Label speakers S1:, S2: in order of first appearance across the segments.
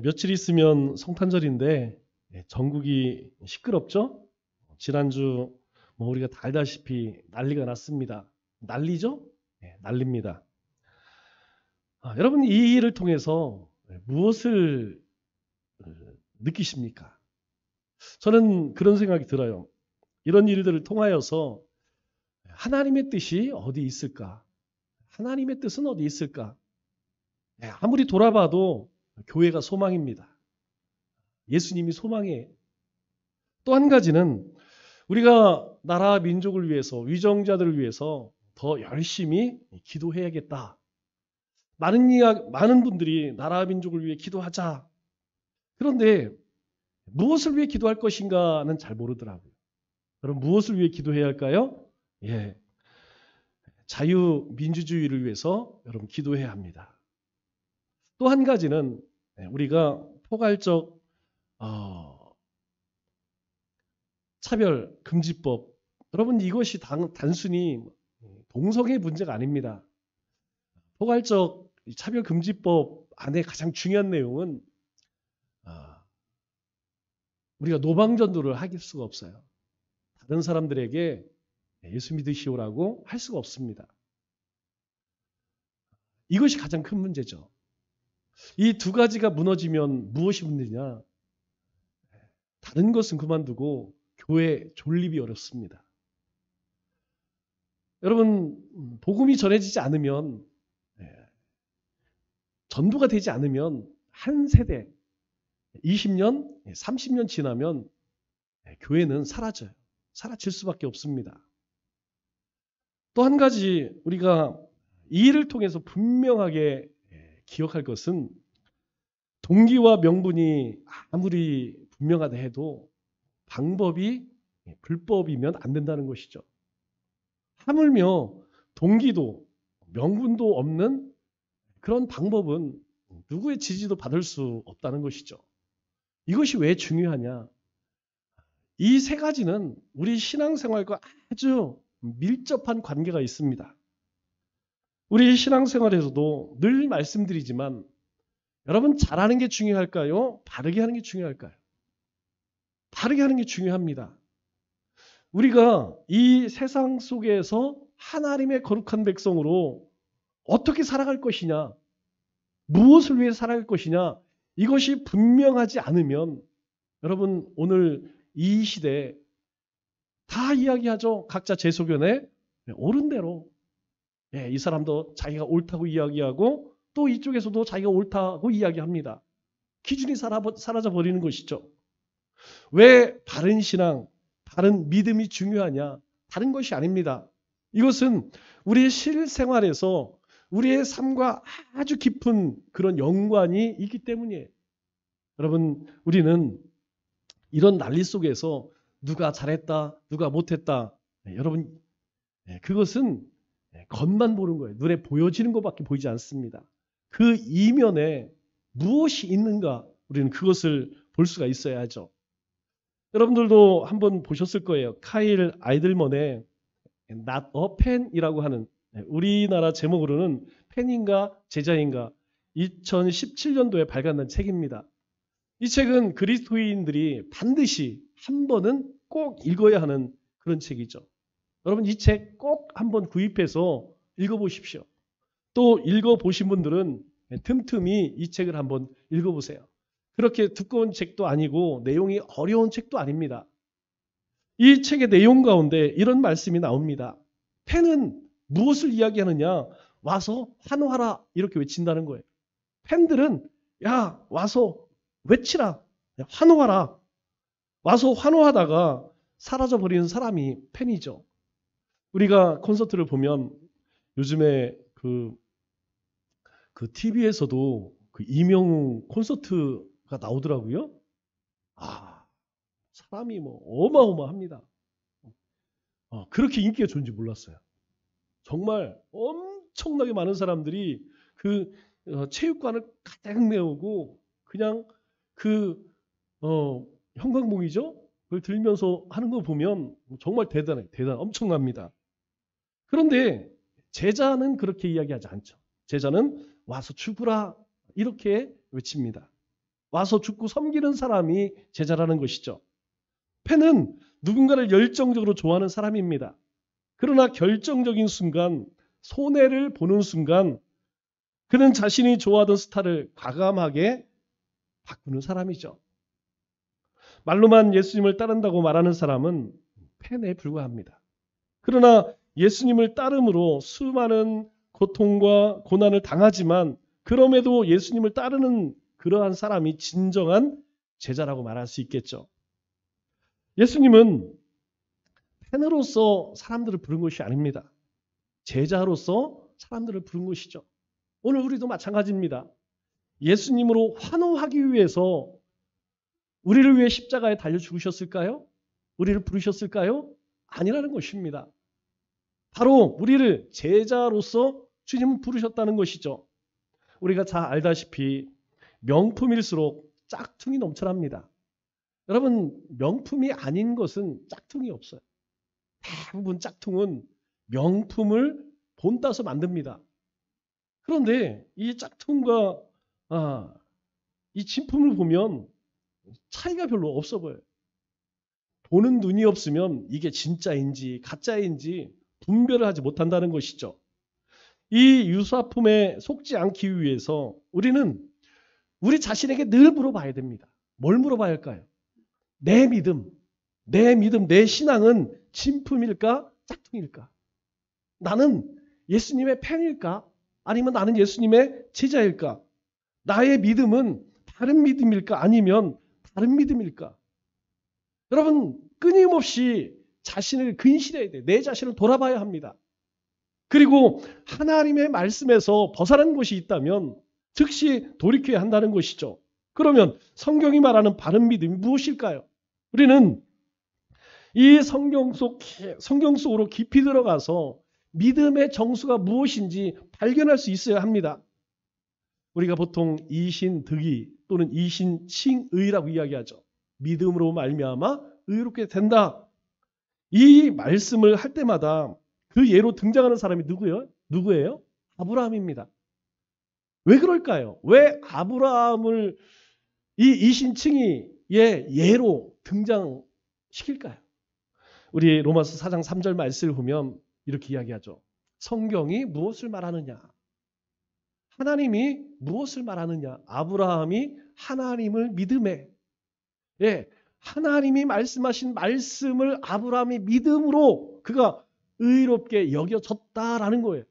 S1: 며칠 있으면 성탄절인데 전국이 시끄럽죠? 지난주 우리가 다 알다시피 난리가 났습니다. 난리죠? 난립니다. 여러분 이 일을 통해서 무엇을 느끼십니까? 저는 그런 생각이 들어요. 이런 일들을 통하여서 하나님의 뜻이 어디 있을까? 하나님의 뜻은 어디 있을까? 아무리 돌아봐도 교회가 소망입니다. 예수님이 소망이에요. 또 한 가지는 우리가 나라 민족을 위해서 위정자들을 위해서 더 열심히 기도해야겠다. 많은 분들이 나라 민족을 위해 기도하자. 그런데 무엇을 위해 기도할 것인가는 잘 모르더라고요. 그럼 무엇을 위해 기도해야 할까요? 자유민주주의를 위해서 여러분 기도해야 합니다. 또 한 가지는 우리가 포괄적 차별금지법, 여러분 이것이 단순히 동성애 문제가 아닙니다. 포괄적 차별금지법 안에 가장 중요한 내용은 우리가 노방전도를 할 수가 없어요. 다른 사람들에게 예수 믿으시오라고 할 수가 없습니다. 이것이 가장 큰 문제죠. 이 두 가지가 무너지면 무엇이 문제냐? 다른 것은 그만두고 교회 존립이 어렵습니다. 여러분 복음이 전해지지 않으면, 전도가 되지 않으면 한 세대 20년, 30년 지나면 교회는 사라져요. 사라질 수밖에 없습니다. 또 한 가지 우리가 이 일을 통해서 분명하게 기억할 것은 동기와 명분이 아무리 분명하다 해도 방법이 불법이면 안 된다는 것이죠. 하물며 동기도 명분도 없는 그런 방법은 누구의 지지도 받을 수 없다는 것이죠. 이것이 왜 중요하냐? 이 세 가지는 우리 신앙생활과 아주 밀접한 관계가 있습니다. 우리 신앙생활에서도 늘 말씀드리지만 여러분 잘하는 게 중요할까요? 바르게 하는 게 중요할까요? 바르게 하는 게 중요합니다. 우리가 이 세상 속에서 하나님의 거룩한 백성으로 어떻게 살아갈 것이냐, 무엇을 위해 살아갈 것이냐, 이것이 분명하지 않으면 여러분 오늘 이 시대에 다 이야기하죠. 각자 제 소견에 옳은 대로. 이 사람도 자기가 옳다고 이야기하고 또 이쪽에서도 자기가 옳다고 이야기합니다. 기준이 사라져 버리는 것이죠. 왜 바른 신앙, 바른 믿음이 중요하냐? 다른 것이 아닙니다. 이것은 우리의 실생활에서 우리의 삶과 아주 깊은 그런 연관이 있기 때문이에요. 여러분 우리는 이런 난리 속에서 누가 잘했다, 누가 못했다. 여러분 그것은 겉만 보는 거예요. 눈에 보여지는 것밖에 보이지 않습니다. 그 이면에 무엇이 있는가 우리는 그것을 볼 수가 있어야 하죠. 여러분들도 한번 보셨을 거예요. 카일 아이들먼의 Not a Pen이라고 하는, 우리나라 제목으로는 펜인가 제자인가 2017년도에 발간된 책입니다. 이 책은 그리스도인들이 반드시 한 번은 꼭 읽어야 하는 그런 책이죠. 여러분 이 책 꼭 한번 구입해서 읽어보십시오. 또 읽어보신 분들은 틈틈이 이 책을 한번 읽어보세요. 그렇게 두꺼운 책도 아니고 내용이 어려운 책도 아닙니다. 이 책의 내용 가운데 이런 말씀이 나옵니다. 펜은 무엇을 이야기하느냐? 와서 환호하라 이렇게 외친다는 거예요. 팬들은 야 와서 외치라, 환호하라. 와서 환호하다가 사라져버리는 사람이 팬이죠. 우리가 콘서트를 보면 요즘에 그 TV에서도 그 이명웅 콘서트가 나오더라고요. 사람이 어마어마합니다. 그렇게 인기가 좋은지 몰랐어요. 정말 엄청나게 많은 사람들이 그 체육관을 가득 메우고 그냥 형광봉이죠? 그걸 들면서 하는 거 보면 정말 엄청납니다. 그런데 제자는 그렇게 이야기하지 않죠. 제자는 와서 죽으라 이렇게 외칩니다. 와서 죽고 섬기는 사람이 제자라는 것이죠. 팬은 누군가를 열정적으로 좋아하는 사람입니다. 그러나 결정적인 순간, 손해를 보는 순간 그는 자신이 좋아하던 스타를 과감하게 바꾸는 사람이죠. 말로만 예수님을 따른다고 말하는 사람은 팬에 불과합니다. 그러나 예수님을 따름으로 수많은 고통과 고난을 당하지만 그럼에도 예수님을 따르는 그러한 사람이 진정한 제자라고 말할 수 있겠죠. 예수님은 팬으로서 사람들을 부른 것이 아닙니다. 제자로서 사람들을 부른 것이죠. 오늘 우리도 마찬가지입니다. 예수님으로 환호하기 위해서 우리를 위해 십자가에 달려 죽으셨을까요? 우리를 부르셨을까요? 아니라는 것입니다. 바로 우리를 제자로서 주님은 부르셨다는 것이죠. 우리가 잘 알다시피 명품일수록 짝퉁이 넘쳐납니다. 여러분, 명품이 아닌 것은 짝퉁이 없어요. 대부분 짝퉁은 명품을 본따서 만듭니다. 그런데 이 짝퉁과 이 진품을 보면 차이가 별로 없어 보여요. 보는 눈이 없으면 이게 진짜인지 가짜인지 분별을 하지 못한다는 것이죠. 이 유사품에 속지 않기 위해서 우리는 우리 자신에게 늘 물어봐야 됩니다. 뭘 물어봐야 할까요? 내 믿음, 내 신앙은 진품일까? 짝퉁일까? 나는 예수님의 팬일까? 아니면 나는 예수님의 제자일까? 나의 믿음은 다른 믿음일까? 아니면 다른 믿음일까? 여러분, 끊임없이 자신을 근실해야 돼요. 내 자신을 돌아봐야 합니다. 그리고 하나님의 말씀에서 벗어난 것이 있다면 즉시 돌이켜야 한다는 것이죠. 그러면 성경이 말하는 바른 믿음이 무엇일까요? 우리는 이 성경 속으로 깊이 들어가서 믿음의 정수가 무엇인지 발견할 수 있어야 합니다. 우리가 보통 이신득의 또는 이신칭의라고 이야기하죠. 믿음으로 말미암아 의롭게 된다. 이 말씀을 할 때마다 그 예로 등장하는 사람이 누구예요? 아브라함입니다. 왜 그럴까요? 왜 아브라함을 이 이신칭의의 예로 등장시킬까요? 우리 로마서 4장 3절 말씀을 보면 이렇게 이야기하죠. 성경이 무엇을 말하느냐? 하나님이 무엇을 말하느냐? 아브라함이 하나님을 믿음에, 하나님이 말씀하신 말씀을 아브라함이 믿음으로 그가 의롭게 여겨졌다라는 거예요.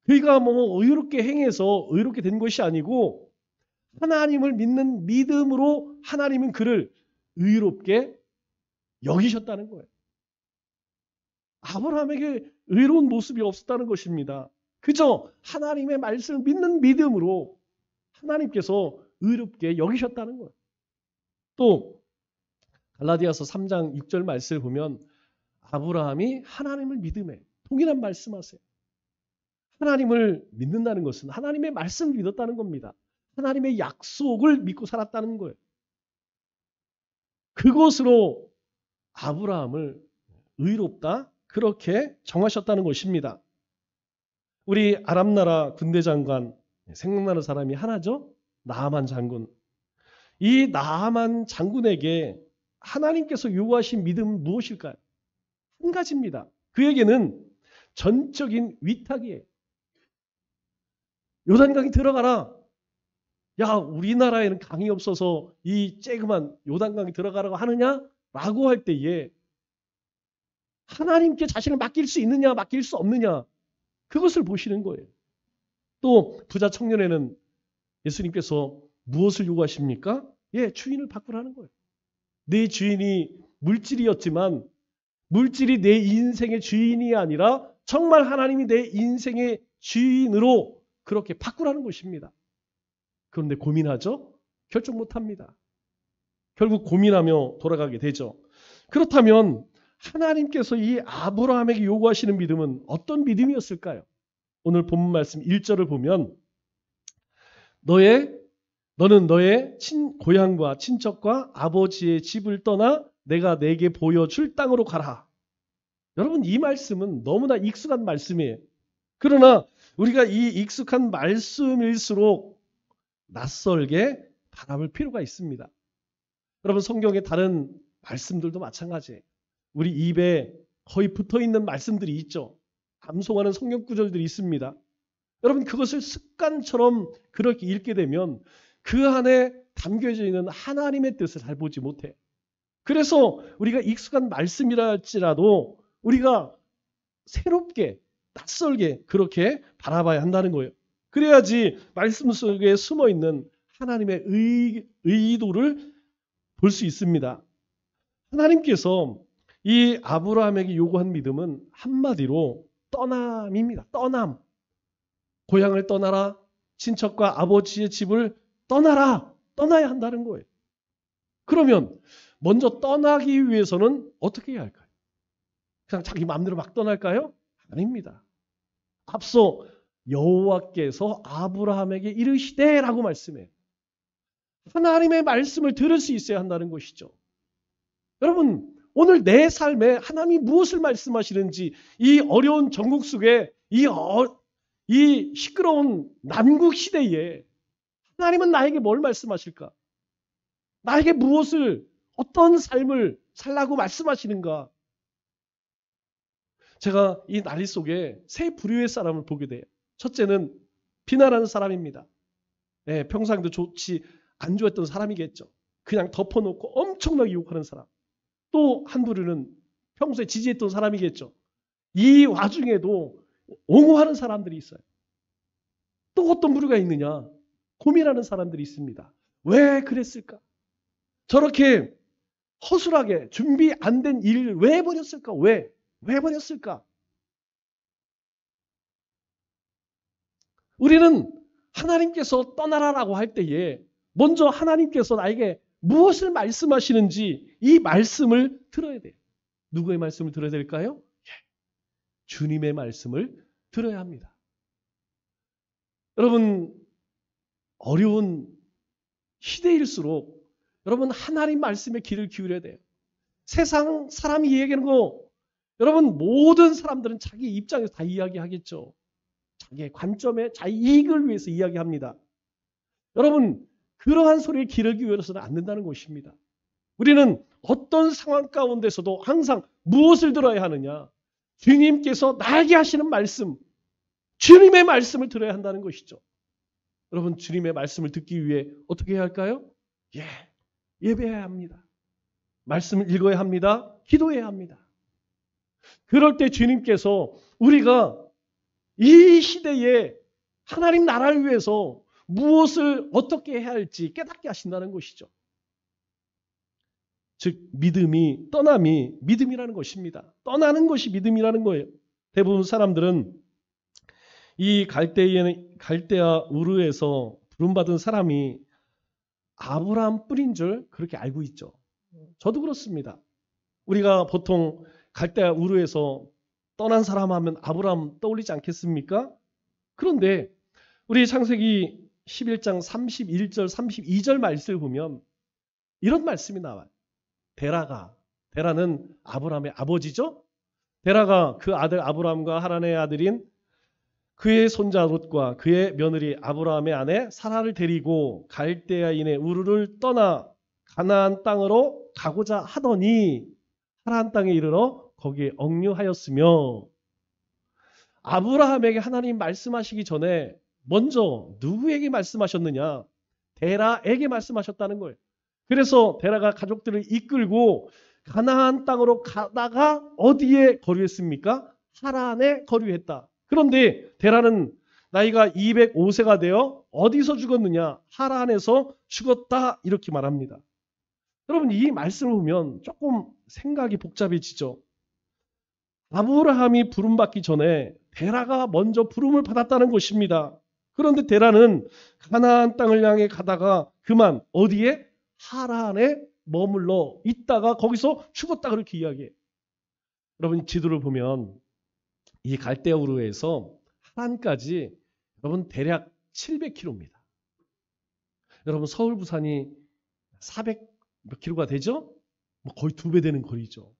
S1: 그가 의롭게 행해서 의롭게 된 것이 아니고 하나님을 믿는 믿음으로 하나님은 그를 의롭게 여기셨다는 거예요. 아브라함에게 의로운 모습이 없었다는 것입니다. 그저 하나님의 말씀을 믿는 믿음으로 하나님께서 의롭게 여기셨다는 거예요. 또 갈라디아서 3장 6절 말씀을 보면 아브라함이 하나님을 믿음에 동일한 말씀하세요. 하나님을 믿는다는 것은 하나님의 말씀을 믿었다는 겁니다. 하나님의 약속을 믿고 살았다는 거예요. 그것으로 아브라함을 의롭다 그렇게 정하셨다는 것입니다. 우리 아랍나라 군대 장관 생각나는 사람이 하나죠. 나아만 장군. 이 나아만 장군에게 하나님께서 요구하신 믿음은 무엇일까요? 한 가지입니다. 그에게는 전적인 위탁이에요. 요단강에 들어가라. 야, 우리나라에는 강이 없어서 이 쬐그만 요단강에 들어가라고 하느냐? 라고 할 때에 하나님께 자신을 맡길 수 있느냐 맡길 수 없느냐 그것을 보시는 거예요. 또 부자 청년에는 예수님께서 무엇을 요구하십니까? 주인을 바꾸라는 거예요. 내 주인이 물질이었지만 물질이 내 인생의 주인이 아니라 정말 하나님이 내 인생의 주인으로 그렇게 바꾸라는 것입니다. 그런데 고민하죠? 결정 못합니다. 결국 고민하며 돌아가게 되죠. 그렇다면 하나님께서 이 아브라함에게 요구하시는 믿음은 어떤 믿음이었을까요? 오늘 본문 말씀 1절을 보면 너는 너의 고향과 친척과 아버지의 집을 떠나 내가 내게 보여줄 땅으로 가라. 여러분, 이 말씀은 너무나 익숙한 말씀이에요. 그러나 우리가 이 익숙한 말씀일수록 낯설게 바라볼 필요가 있습니다. 여러분 성경의 다른 말씀들도 마찬가지예요. 우리 입에 거의 붙어있는 말씀들이 있죠. 암송하는 성경 구절들이 있습니다. 여러분 그것을 습관처럼 그렇게 읽게 되면 그 안에 담겨져 있는 하나님의 뜻을 잘 보지 못해. 그래서 우리가 익숙한 말씀이라 할지라도 우리가 새롭게 낯설게 그렇게 바라봐야 한다는 거예요. 그래야지 말씀 속에 숨어있는 하나님의 의도를 볼 수 있습니다. 하나님께서 이 아브라함에게 요구한 믿음은 한마디로 떠남입니다. 떠남. 고향을 떠나라. 친척과 아버지의 집을 떠나라. 떠나야 한다는 거예요. 그러면 먼저 떠나기 위해서는 어떻게 해야 할까요? 그냥 자기 마음대로 막 떠날까요? 아닙니다. 앞서 여호와께서 아브라함에게 이르시되라고 말씀해요. 하나님의 말씀을 들을 수 있어야 한다는 것이죠. 여러분 오늘 내 삶에 하나님이 무엇을 말씀하시는지 이 어려운 전국 속에 이 시끄러운 난국 시대에 하나님은 나에게 뭘 말씀하실까? 나에게 무엇을 어떤 삶을 살라고 말씀하시는가? 제가 이 나리 속에 세 부류의 사람을 보게 돼요. 첫째는 비난하는 사람입니다. 네, 평상도 좋지 안 좋았던 사람이겠죠. 그냥 덮어놓고 엄청나게 욕하는 사람. 또 한 부류는 평소에 지지했던 사람이겠죠. 이 와중에도 옹호하는 사람들이 있어요. 또 어떤 부류가 있느냐? 고민하는 사람들이 있습니다. 왜 그랬을까? 저렇게 허술하게 준비 안 된 일을 왜 버렸을까? 왜 버렸을까? 우리는 하나님께서 떠나라라고 할 때에 먼저 하나님께서 나에게 무엇을 말씀하시는지 이 말씀을 들어야 돼요. 누구의 말씀을 들어야 될까요? 주님의 말씀을 들어야 합니다. 여러분 어려운 시대일수록 여러분 하나님 말씀에 귀를 기울여야 돼요. 세상 사람이 이야기하는 거 여러분 모든 사람들은 자기 입장에서 다 이야기하겠죠. 자기의 관점에 자기 이익을 위해서 이야기합니다. 여러분 그러한 소리에 귀를 기울여서는 안 된다는 것입니다. 우리는 어떤 상황 가운데서도 항상 무엇을 들어야 하느냐? 주님께서 나에게 하시는 말씀, 주님의 말씀을 들어야 한다는 것이죠. 여러분 주님의 말씀을 듣기 위해 어떻게 해야 할까요? 예배해야 합니다. 말씀을 읽어야 합니다. 기도해야 합니다. 그럴 때 주님께서 우리가 이 시대에 하나님 나라를 위해서 무엇을 어떻게 해야 할지 깨닫게 하신다는 것이죠. 즉 믿음이 떠남이 믿음이라는 것입니다. 떠나는 것이 믿음이라는 거예요. 대부분 사람들은 이 갈대아 우르에서 부름받은 사람이 아브라함 뿌린 줄 그렇게 알고 있죠. 저도 그렇습니다. 우리가 보통 갈대아 우르에서 떠난 사람 하면 아브라함 떠올리지 않겠습니까? 그런데 우리 창세기 11장 31절 32절 말씀을 보면 이런 말씀이 나와요. 데라는 아브라함의 아버지죠. 데라가 그 아들 아브라함과 하란의 아들인 그의 손자 롯과 그의 며느리 아브라함의 아내 사라를 데리고 갈대아인의 우르를 떠나 가나안 땅으로 가고자 하더니 하란 땅에 이르러 거기에 억류하였으며 아브라함에게 하나님 말씀하시기 전에 먼저 누구에게 말씀하셨느냐? 데라에게 말씀하셨다는 거예요. 그래서 데라가 가족들을 이끌고 가나안 땅으로 가다가 어디에 거류했습니까? 하란에 거류했다. 그런데 데라는 나이가 205세가 되어 어디서 죽었느냐? 하란에서 죽었다. 이렇게 말합니다. 여러분 이 말씀을 보면 조금 생각이 복잡해지죠. 아브라함이 부름받기 전에 데라가 먼저 부름을 받았다는 것입니다. 그런데 데라는 가나안 땅을 향해 가다가 그만 어디에? 하란에 머물러 있다가 거기서 죽었다 그렇게 이야기해요. 여러분 지도를 보면 이 갈대아 우르에서 하란까지 여러분 대략 700km입니다. 여러분 서울 부산이 400 몇 킬로가 되죠? 거의 2배 되는 거리죠.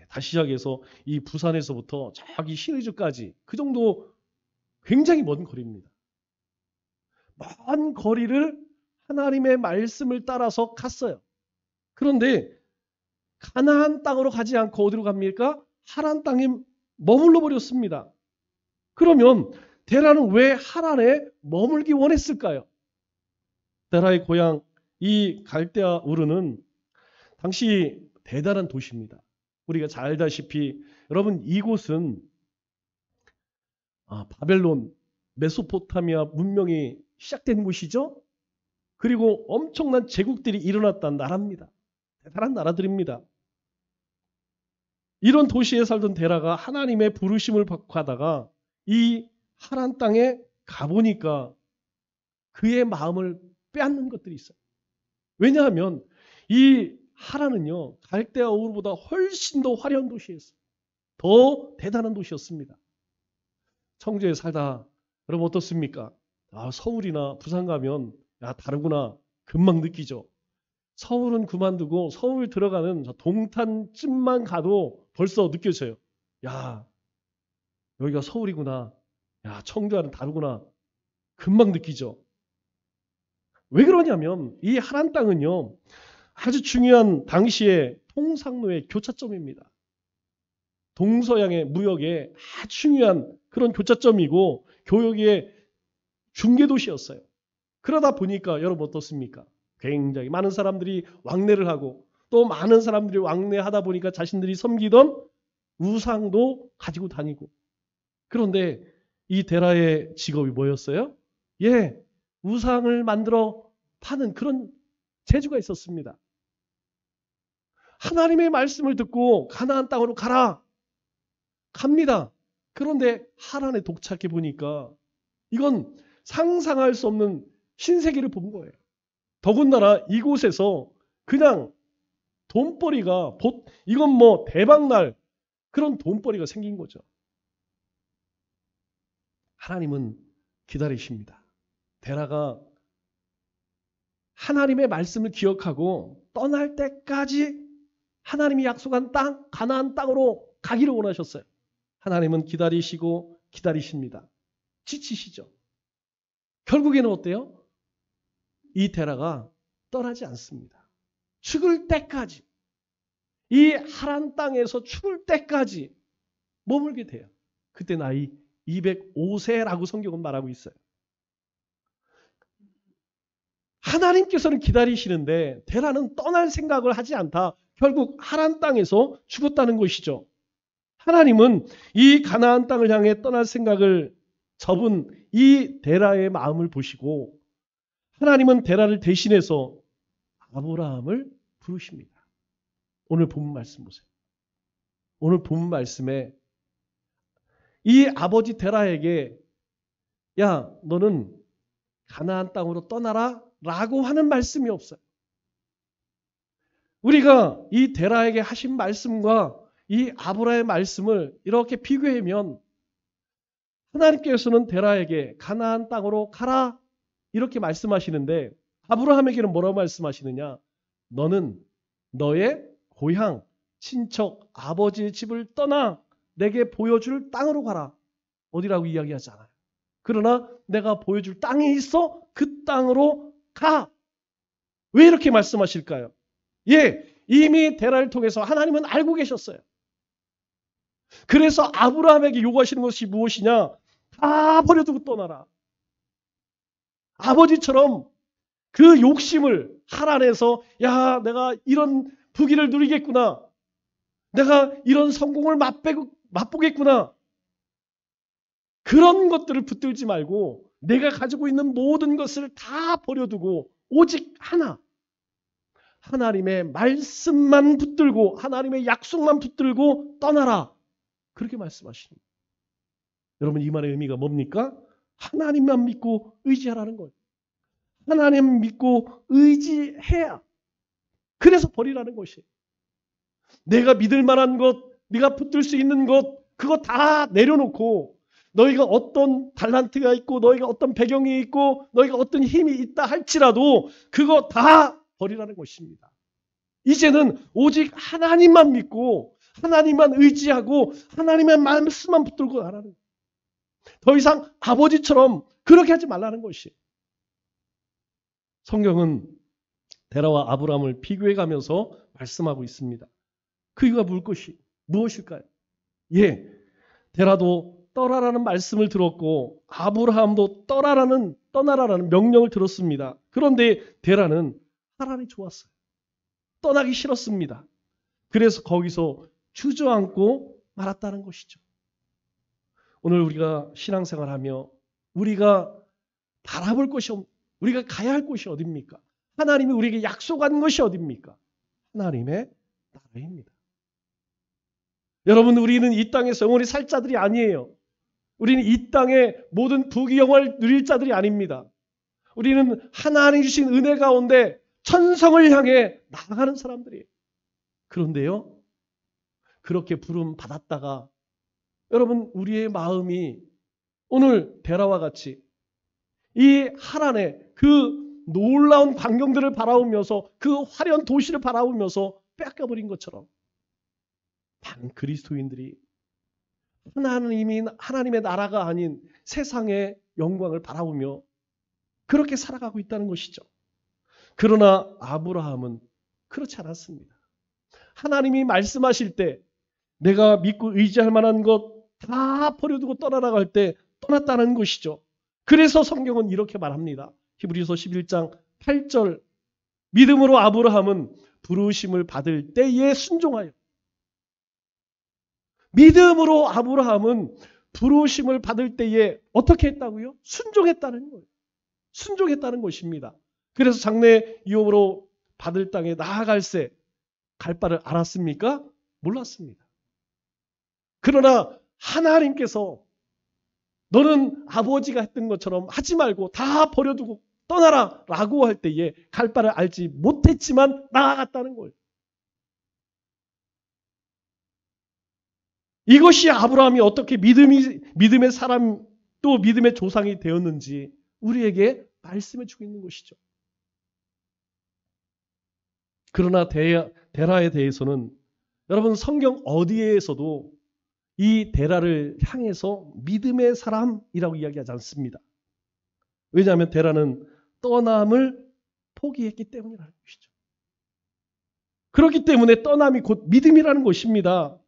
S1: 다시 시작해서 이 부산에서부터 저기 신의주까지 그 정도 굉장히 먼 거리입니다. 먼 거리를 하나님의 말씀을 따라서 갔어요. 그런데 가나안 땅으로 가지 않고 어디로 갑니까? 하란 땅에 머물러 버렸습니다. 그러면 데라는 왜 하란에 머물기 원했을까요? 데라의 고향 이 갈대아 우르는 당시 대단한 도시입니다. 우리가 잘 알다시피 여러분 이곳은 바벨론, 메소포타미아 문명이 시작된 곳이죠. 그리고 엄청난 제국들이 일어났던 나라입니다. 대단한 나라들입니다. 이런 도시에 살던 데라가 하나님의 부르심을 받고 가다가 이 하란 땅에 가보니까 그의 마음을 빼앗는 것들이 있어요. 왜냐하면 이 하란은요 갈대아 우르보다 훨씬 더 화려한 도시였어요. 더 대단한 도시였습니다. 청주에 살다 여러분 어떻습니까? 서울이나 부산 가면 다르구나 금방 느끼죠. 서울은 그만두고 서울 들어가는 동탄쯤만 가도 벌써 느껴져요. 야 여기가 서울이구나. 야 청주와는 다르구나. 금방 느끼죠. 왜 그러냐면 이 하란 땅은요 아주 중요한 당시의 통상로의 교차점입니다. 동서양의 무역의 아주 중요한 그런 교차점이고 교역의 중개도시였어요. 그러다 보니까 여러분 어떻습니까? 굉장히 많은 사람들이 왕래를 하고 또 많은 사람들이 왕래하다 보니까 자신들이 섬기던 우상도 가지고 다니고 그런데 이 데라의 직업이 뭐였어요? 우상을 만들어 파는 그런 재주가 있었습니다. 하나님의 말씀을 듣고 가나안 땅으로 가라. 갑니다. 그런데 하란에 도착해 보니까 이건 상상할 수 없는 신세계를 본 거예요. 더군다나 이곳에서 그냥 돈벌이가 이건 뭐 대박날 그런 돈벌이가 생긴 거죠. 하나님은 기다리십니다. 데라가 하나님의 말씀을 기억하고 떠날 때까지 하나님이 약속한 땅, 가나안 땅으로 가기를 원하셨어요. 하나님은 기다리시고 기다리십니다. 지치시죠. 결국에는 어때요? 이 데라가 떠나지 않습니다. 죽을 때까지 이 하란 땅에서 죽을 때까지 머물게 돼요. 그때 나이 205세라고 성경은 말하고 있어요. 하나님께서는 기다리시는데 데라는 떠날 생각을 하지 않다. 결국 하란 땅에서 죽었다는 것이죠. 하나님은 이 가나안 땅을 향해 떠날 생각을 접은 이 데라의 마음을 보시고 하나님은 데라를 대신해서 아브라함을 부르십니다. 오늘 본문 말씀 보세요. 오늘 본문 말씀에 이 아버지 데라에게 야 너는 가나안 땅으로 떠나라 라고 하는 말씀이 없어요. 우리가 이 데라에게 하신 말씀과 이 아브라함의 말씀을 이렇게 비교하면 하나님께서는 데라에게 가나안 땅으로 가라 이렇게 말씀하시는데 아브라함에게는 뭐라고 말씀하시느냐? 너는 너의 고향, 친척, 아버지의 집을 떠나 내게 보여줄 땅으로 가라. 어디라고 이야기하지 않아요. 그러나 내가 보여줄 땅이 있어 그 땅으로 가. 왜 이렇게 말씀하실까요? 이미 데라를 통해서 하나님은 알고 계셨어요. 그래서 아브라함에게 요구하시는 것이 무엇이냐? 다 버려두고 떠나라. 아버지처럼 그 욕심을 하란에서 야 내가 이런 부귀를 누리겠구나. 내가 이런 성공을 맛보겠구나. 그런 것들을 붙들지 말고 내가 가지고 있는 모든 것을 다 버려두고 오직 하나. 하나님의 말씀만 붙들고 하나님의 약속만 붙들고 떠나라. 그렇게 말씀하십니다. 여러분 이 말의 의미가 뭡니까? 하나님만 믿고 의지하라는 거예요. 하나님 믿고 의지해야. 그래서 버리라는 것이에요. 내가 믿을 만한 것, 네가 붙들 수 있는 것 그거 다 내려놓고 너희가 어떤 달란트가 있고 너희가 어떤 배경이 있고 너희가 어떤 힘이 있다 할지라도 그거 다 버리라는 것입니다. 이제는 오직 하나님만 믿고 하나님만 의지하고 하나님의 말씀만 붙들고 가라는 거예요. 더 이상 아버지처럼 그렇게 하지 말라는 것이에요. 성경은 데라와 아브라함을 비교해 가면서 말씀하고 있습니다. 그 이유가 무엇일까요? 예, 데라도 떠나라는 말씀을 들었고 아브라함도 떠나라는 명령을 들었습니다. 그런데 데라는 하란이 좋았어요. 떠나기 싫었습니다. 그래서 거기서 주저앉고 말았다는 것이죠. 오늘 우리가 신앙생활하며 우리가 바라볼 것이 우리가 가야 할 곳이 어디입니까? 하나님이 우리에게 약속한 것이 어디입니까? 하나님의 나라입니다. 여러분, 우리는 이 땅에서 영원히 살 자들이 아니에요. 우리는 이 땅의 모든 부귀영화를 누릴 자들이 아닙니다. 우리는 하나님 주신 은혜 가운데 천성을 향해 나아가는 사람들이에요. 그런데요, 그렇게 부름 받았다가 여러분, 우리의 마음이 오늘 데라와 같이 이 하란의 그 놀라운 광경들을 바라보면서 그 화려한 도시를 바라보면서 뺏겨버린 것처럼 반 그리스도인들이 하나님의 나라가 아닌 세상의 영광을 바라보며 그렇게 살아가고 있다는 것이죠. 그러나 아브라함은 그렇지 않았습니다. 하나님이 말씀하실 때 내가 믿고 의지할 만한 것 다 버려두고 떠나나갈 때 떠났다는 것이죠. 그래서 성경은 이렇게 말합니다. 히브리서 11장 8절 믿음으로 아브라함은 부르심을 받을 때에 순종하여 믿음으로 아브라함은 부르심을 받을 때에 어떻게 했다고요? 순종했다는 거예요. 순종했다는 것입니다. 그래서 장래 유업으로 받을 땅에 나아갈새 갈 바를 알았습니까? 몰랐습니다. 그러나 하나님께서 너는 아버지가 했던 것처럼 하지 말고 다 버려두고 떠나라 라고 할 때에 갈 바를 알지 못했지만 나아갔다는 거예요. 이것이 아브라함이 어떻게 믿음의 사람 또 믿음의 조상이 되었는지 우리에게 말씀해 주고 있는 것이죠. 그러나 데라에 대해서는 여러분 성경 어디에서도 이 데라를 향해서 믿음의 사람이라고 이야기하지 않습니다. 왜냐하면 데라는 떠남을 포기했기 때문이라는 것이죠. 그렇기 때문에 떠남이 곧 믿음이라는 것입니다.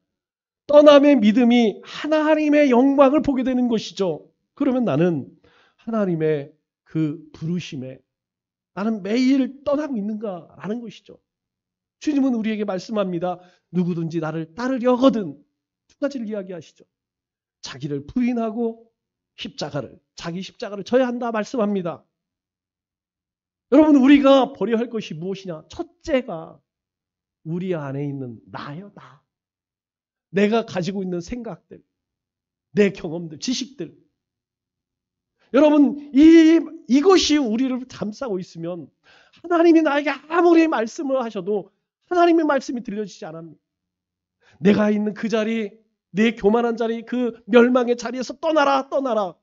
S1: 떠남의 믿음이 하나님의 영광을 보게 되는 것이죠. 그러면 나는 하나님의 그 부르심에 나는 매일 떠나고 있는가라는 것이죠. 주님은 우리에게 말씀합니다. 누구든지 나를 따르려거든 두 가지를 이야기하시죠. 자기를 부인하고 자기 십자가를 져야 한다 말씀합니다. 여러분 우리가 버려야 할 것이 무엇이냐? 첫째가 우리 안에 있는 나요, 나. 내가 가지고 있는 생각들, 내 경험들, 지식들. 여러분 이것이 우리를 감싸고 있으면 하나님이 나에게 아무리 말씀을 하셔도 하나님의 말씀이 들려지지 않습니다. 내가 있는 그 자리, 내 교만한 자리, 그 멸망의 자리에서 떠나라.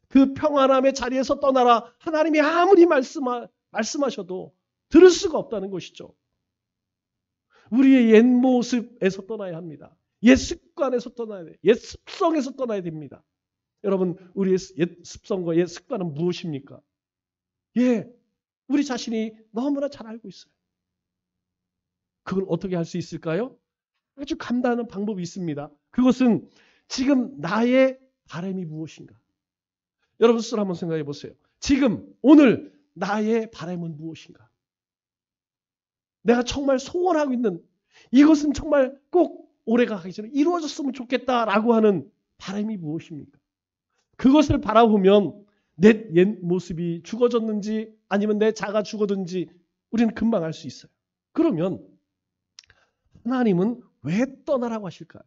S1: 그 평안함의 자리에서 떠나라. 하나님이 아무리 말씀하셔도 들을 수가 없다는 것이죠. 우리의 옛 모습에서 떠나야 합니다. 옛 습관에서 떠나야 돼요. 옛 습성에서 떠나야 됩니다. 여러분 우리의 옛 습성과 옛 습관은 무엇입니까? 우리 자신이 너무나 잘 알고 있어요. 그걸 어떻게 할 수 있을까요? 아주 간단한 방법이 있습니다. 그것은 지금 나의 바람이 무엇인가? 여러분 스스로 한번 생각해 보세요. 지금 오늘 나의 바람은 무엇인가? 내가 정말 소원하고 있는 이것은 정말 꼭 올해가 가기 전에 이루어졌으면 좋겠다라고 하는 바람이 무엇입니까? 그것을 바라보면 내 옛 모습이 죽어졌는지 아니면 내 자가 죽어든지 우리는 금방 알 수 있어요. 그러면 하나님은 왜 떠나라고 하실까요?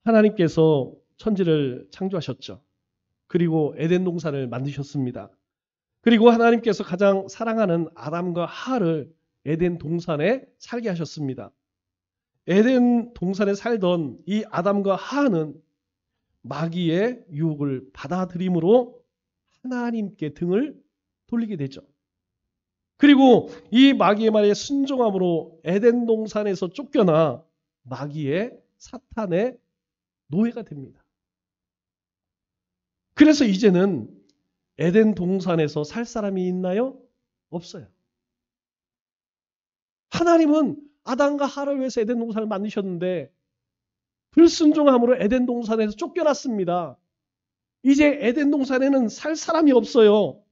S1: 하나님께서 천지를 창조하셨죠. 그리고 에덴 동산을 만드셨습니다. 그리고 하나님께서 가장 사랑하는 아담과 하와를 에덴 동산에 살게 하셨습니다. 에덴 동산에 살던 이 아담과 하와는 마귀의 유혹을 받아들임으로 하나님께 등을 돌리게 되죠. 그리고 이 마귀의 말에 순종함으로 에덴 동산에서 쫓겨나 마귀의 사탄의 노예가 됩니다. 그래서 이제는 에덴 동산에서 살 사람이 있나요? 없어요. 하나님은 아담과 하와를 위해서 에덴 동산을 만드셨는데 불순종함으로 에덴 동산에서 쫓겨났습니다. 이제 에덴 동산에는 살 사람이 없어요.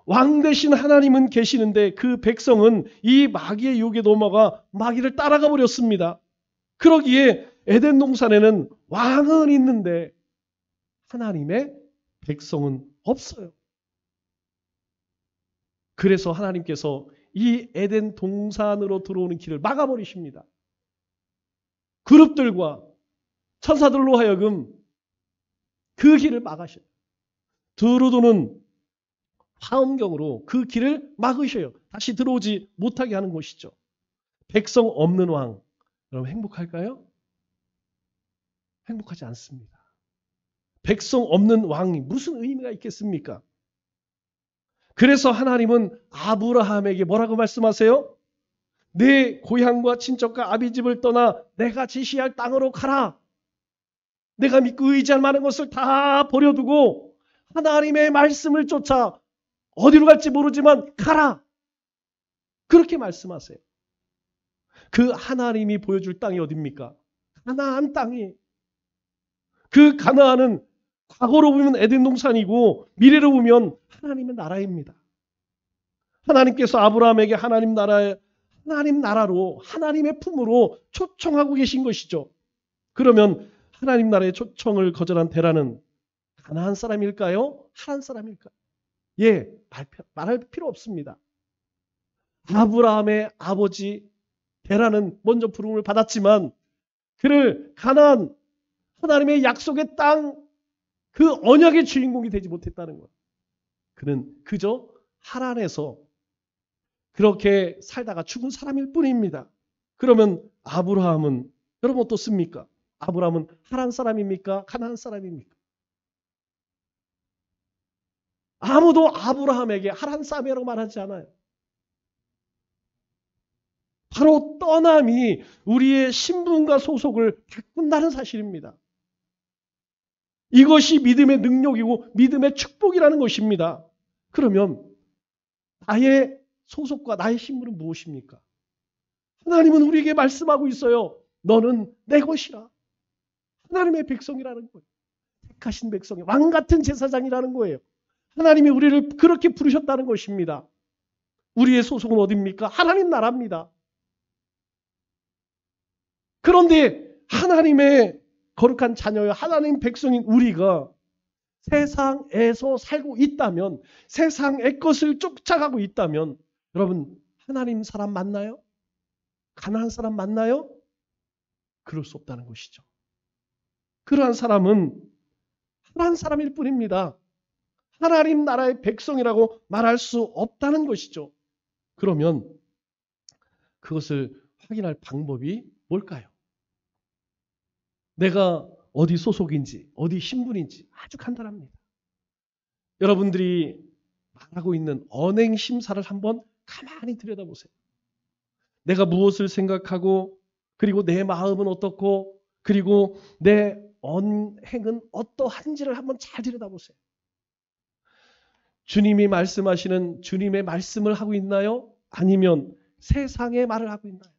S1: 왕 대신 하나님은 계시는데 그 백성은 이 마귀의 유혹에 넘어가 마귀를 따라가 버렸습니다. 그러기에 에덴 동산에는 왕은 있는데 하나님의 백성은 없어요. 그래서 하나님께서 이 에덴 동산으로 들어오는 길을 막아버리십니다. 그룹들과 천사들로 하여금 그 길을 막으셔요. 들어오는 화엄경으로 그 길을 막으셔요. 다시 들어오지 못하게 하는 것이죠. 백성 없는 왕, 여러분 행복할까요? 행복하지 않습니다. 백성 없는 왕이 무슨 의미가 있겠습니까? 그래서 하나님은 아브라함에게 뭐라고 말씀하세요? 내 고향과 친척과 아비 집을 떠나 내가 지시할 땅으로 가라. 내가 믿고 의지할 만한 것을 다 버려두고 하나님의 말씀을 쫓아 어디로 갈지 모르지만 가라. 그렇게 말씀하세요. 그 하나님이 보여줄 땅이 어디입니까? 가나안 땅이. 그 가나안은 과거로 보면 에덴 동산이고 미래로 보면 하나님의 나라입니다. 하나님께서 아브라함에게 하나님 나라로 하나님의 품으로 초청하고 계신 것이죠. 그러면 하나님 나라의 초청을 거절한 데라는 가나안 사람일까요? 하란 사람일까요? 예, 말할 필요 없습니다. 아브라함의 아버지 데라는 먼저 부름을 받았지만 그를 가나안 하나님의 약속의 땅 그 언약의 주인공이 되지 못했다는 거예요. 그는 그저 하란에서 그렇게 살다가 죽은 사람일 뿐입니다. 그러면 아브라함은 여러분 어떻습니까? 아브라함은 하란 사람입니까? 가나안 사람입니까? 아무도 아브라함에게 하란 사람이라고 말하지 않아요. 바로 떠남이 우리의 신분과 소속을 바꾼다는 사실입니다. 이것이 믿음의 능력이고 믿음의 축복이라는 것입니다. 그러면 나의 소속과 나의 신분은 무엇입니까? 하나님은 우리에게 말씀하고 있어요. 너는 내 것이라. 하나님의 백성이라는 거예요. 택하신 백성이 왕 같은 제사장이라는 거예요. 하나님이 우리를 그렇게 부르셨다는 것입니다. 우리의 소속은 어디입니까? 하나님 나라입니다. 그런데 하나님의 거룩한 자녀여 하나님 백성인 우리가 세상에서 살고 있다면 세상의 것을 쫓아가고 있다면 여러분 하나님 사람 맞나요? 가나안 사람 맞나요? 그럴 수 없다는 것이죠. 그러한 사람은 하나님 사람일 뿐입니다. 하나님 나라의 백성이라고 말할 수 없다는 것이죠. 그러면 그것을 확인할 방법이 뭘까요? 내가 어디 소속인지 어디 신분인지 아주 간단합니다. 여러분들이 말하고 있는 언행 심사를 한번 가만히 들여다보세요. 내가 무엇을 생각하고 그리고 내 마음은 어떻고 그리고 내 언행은 어떠한지를 한번 잘 들여다보세요. 주님이 말씀하시는 주님의 말씀을 하고 있나요? 아니면 세상의 말을 하고 있나요?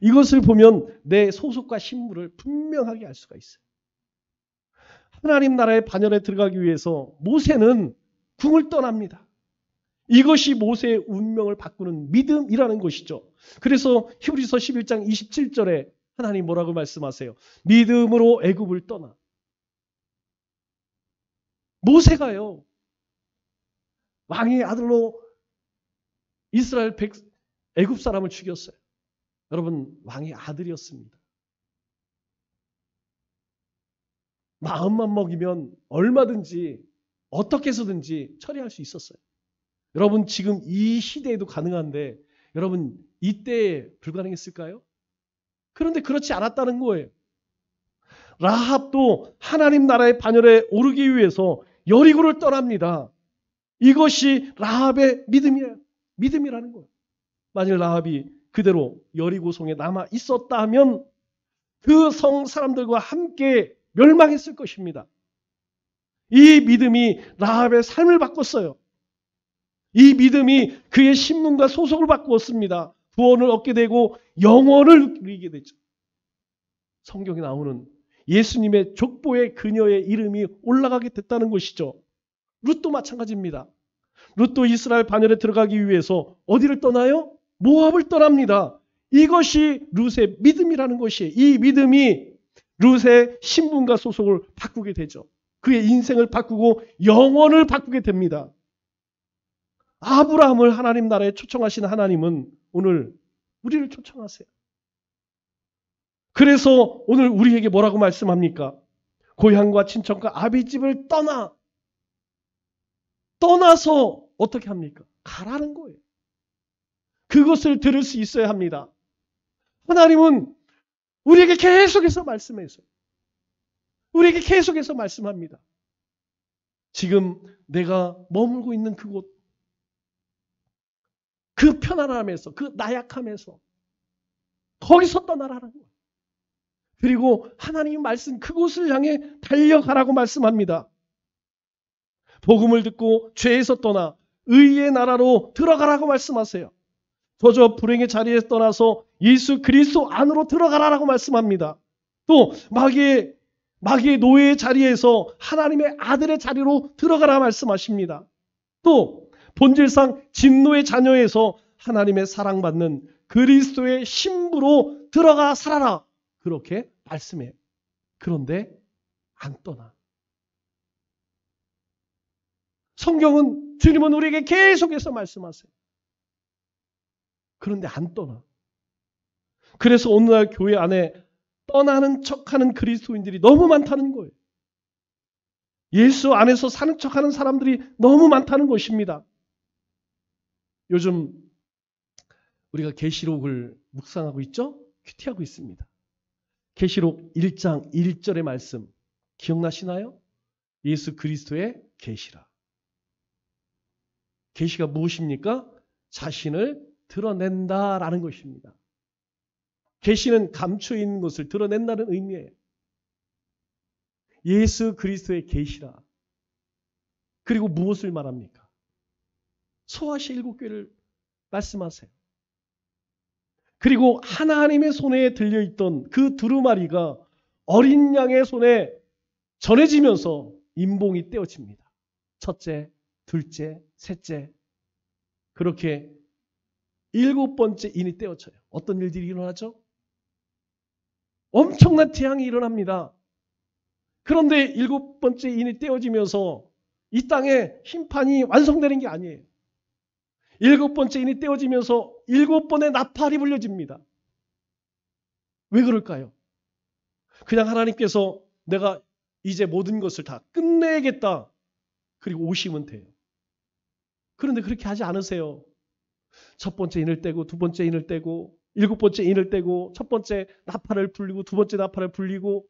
S1: 이것을 보면 내 소속과 신분을 분명하게 알 수가 있어요. 하나님 나라의 반열에 들어가기 위해서 모세는 궁을 떠납니다. 이것이 모세의 운명을 바꾸는 믿음이라는 것이죠. 그래서 히브리서 11장 27절에 하나님 뭐라고 말씀하세요? 믿음으로 애굽을 떠나. 모세가요. 왕의 아들로 이스라엘 애굽 사람을 죽였어요. 여러분 왕의 아들이었습니다. 마음만 먹이면 얼마든지 어떻게 해서든지 처리할 수 있었어요. 여러분 지금 이 시대에도 가능한데 여러분 이때에 불가능했을까요? 그런데 그렇지 않았다는 거예요. 라합도 하나님 나라의 반열에 오르기 위해서 여리고를 떠납니다. 이것이 라합의 믿음이라는 거예요. 만일 라합이 그대로 여리고성에 남아 있었다면 그 성 사람들과 함께 멸망했을 것입니다. 이 믿음이 라합의 삶을 바꿨어요. 이 믿음이 그의 신분과 소속을 바꾸었습니다. 구원을 얻게 되고 영원을 누리게 되죠. 성경에 나오는 예수님의 족보에 그녀의 이름이 올라가게 됐다는 것이죠. 룻도 마찬가지입니다. 룻도 이스라엘 반열에 들어가기 위해서 어디를 떠나요? 모압을 떠납니다. 이것이 룻의 믿음이라는 것이에요. 이 믿음이 룻의 신분과 소속을 바꾸게 되죠. 그의 인생을 바꾸고 영원을 바꾸게 됩니다. 아브라함을 하나님 나라에 초청하신 하나님은 오늘 우리를 초청하세요. 그래서 오늘 우리에게 뭐라고 말씀합니까? 고향과 친척과 아비집을 떠나서 어떻게 합니까? 가라는 거예요. 그것을 들을 수 있어야 합니다. 하나님은 우리에게 계속해서 말씀해서요. 우리에게 계속해서 말씀합니다. 지금 내가 머물고 있는 그곳, 그 편안함에서, 그 나약함에서 거기서 떠나라는 거예요. 그리고 하나님이 말씀 그곳을 향해 달려가라고 말씀합니다. 복음을 듣고 죄에서 떠나 의의 나라로 들어가라고 말씀하세요. 저저 불행의 자리에서 떠나서 예수 그리스도 안으로 들어가라고 말씀합니다. 또 마귀의 노예의 자리에서 하나님의 아들의 자리로 들어가라 말씀하십니다. 또 본질상 진노의 자녀에서 하나님의 사랑받는 그리스도의 신부로 들어가 살아라. 그렇게 말씀해요. 그런데 안 떠나. 성경은 주님은 우리에게 계속해서 말씀하세요. 그런데 안 떠나. 그래서 오늘날 교회 안에 떠나는 척하는 그리스도인들이 너무 많다는 거예요. 예수 안에서 사는 척하는 사람들이 너무 많다는 것입니다. 요즘 우리가 계시록을 묵상하고 있죠? 큐티하고 있습니다. 계시록 1장 1절의 말씀 기억나시나요? 예수 그리스도의 계시라. 계시가 무엇입니까? 자신을 드러낸다라는 것입니다. 계시는 감춰 있는 것을 드러낸다는 의미예요. 예수 그리스도의 계시라. 그리고 무엇을 말합니까? 소아시아 7교회를 말씀하세요. 그리고 하나님의 손에 들려있던 그 두루마리가 어린 양의 손에 전해지면서 인봉이 떼어집니다. 첫째, 둘째, 셋째. 그렇게 7번째 인이 떼어져요. 어떤 일들이 일어나죠? 엄청난 재앙이 일어납니다. 그런데 7번째 인이 떼어지면서 이 땅에 심판이 완성되는 게 아니에요. 7번째 인이 떼어지면서 7번의 나팔이 불려집니다. 왜 그럴까요? 그냥 하나님께서 내가 이제 모든 것을 다 끝내겠다. 그리고 오시면 돼요. 그런데 그렇게 하지 않으세요. 첫 번째 인을 떼고 두 번째 인을 떼고 7번째 인을 떼고 첫 번째 나팔을 불리고 두 번째 나팔을 불리고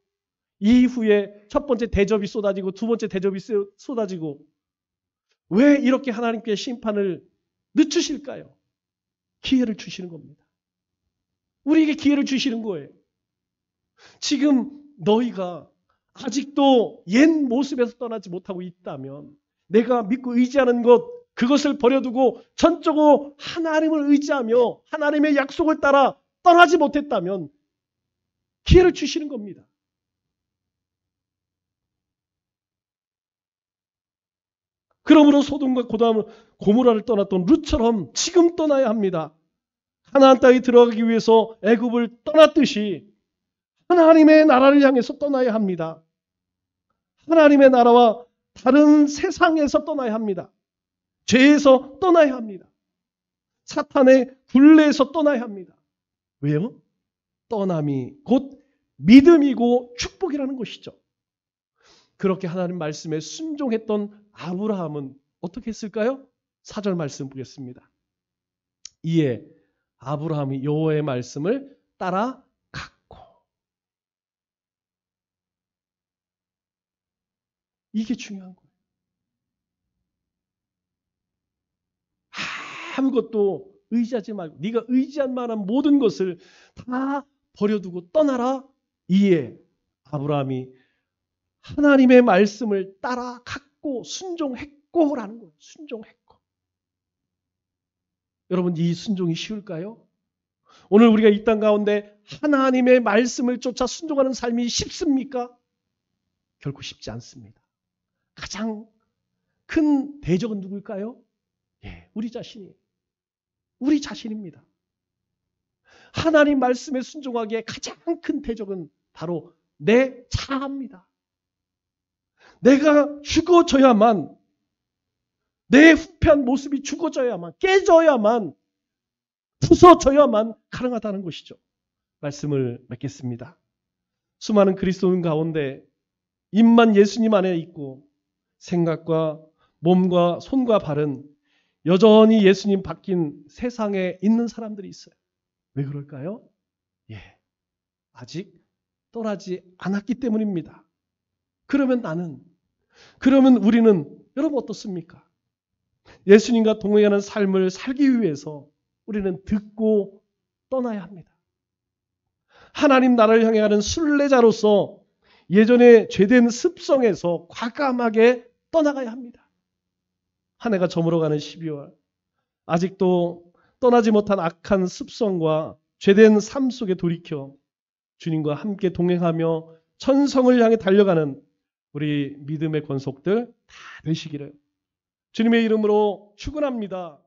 S1: 이후에 첫 번째 대접이 쏟아지고 두 번째 대접이 쏟아지고 왜 이렇게 하나님께 심판을 늦추실까요? 기회를 주시는 겁니다. 우리에게 기회를 주시는 거예요. 지금 너희가 아직도 옛 모습에서 떠나지 못하고 있다면 내가 믿고 의지하는 것 그것을 버려두고 전적으로 하나님을 의지하며 하나님의 약속을 따라 떠나지 못했다면 기회를 주시는 겁니다. 그러므로 소돔과 고모라를 떠났던 룻처럼 지금 떠나야 합니다. 가나안 땅에 들어가기 위해서 애굽을 떠났듯이 하나님의 나라를 향해서 떠나야 합니다. 하나님의 나라와 다른 세상에서 떠나야 합니다. 죄에서 떠나야 합니다. 사탄의 굴레에서 떠나야 합니다. 왜요? 떠남이 곧 믿음이고 축복이라는 것이죠. 그렇게 하나님 말씀에 순종했던 아브라함은 어떻게 했을까요? 4절 말씀 보겠습니다. 이에 아브라함이 여호와의 말씀을 따라갔고. 이게 중요한 거예요. 아무것도 의지하지 말고 네가 의지한 만한 모든 것을 다 버려두고 떠나라. 이에 아브라함이 하나님의 말씀을 따라갔고 순종했고라는 거예요. 순종했고. 여러분, 이 순종이 쉬울까요? 오늘 우리가 이 땅 가운데 하나님의 말씀을 쫓아 순종하는 삶이 쉽습니까? 결코 쉽지 않습니다. 가장 큰 대적은 누구일까요? 예, 우리 자신이에요. 우리 자신입니다. 하나님 말씀에 순종하기에 가장 큰 대적은 바로 내 자아입니다. 내가 죽어져야만, 내 후패한 모습이 죽어져야만, 깨져야만, 부서져야만 가능하다는 것이죠. 말씀을 맺겠습니다. 수많은 그리스도인 가운데 입만 예수님 안에 있고 생각과 몸과 손과 발은 여전히 예수님 바뀐 세상에 있는 사람들이 있어요. 왜 그럴까요? 예, 아직 떠나지 않았기 때문입니다. 그러면 우리는 여러분 어떻습니까? 예수님과 동행하는 삶을 살기 위해서 우리는 듣고 떠나야 합니다. 하나님 나라를 향해 가는 순례자로서 예전에 죄된 습성에서 과감하게 떠나가야 합니다. 한 해가 저물어가는 12월, 아직도 떠나지 못한 악한 습성과 죄된 삶 속에 돌이켜 주님과 함께 동행하며 천성을 향해 달려가는 우리 믿음의 권속들 다 되시기를 주님의 이름으로 축원합니다.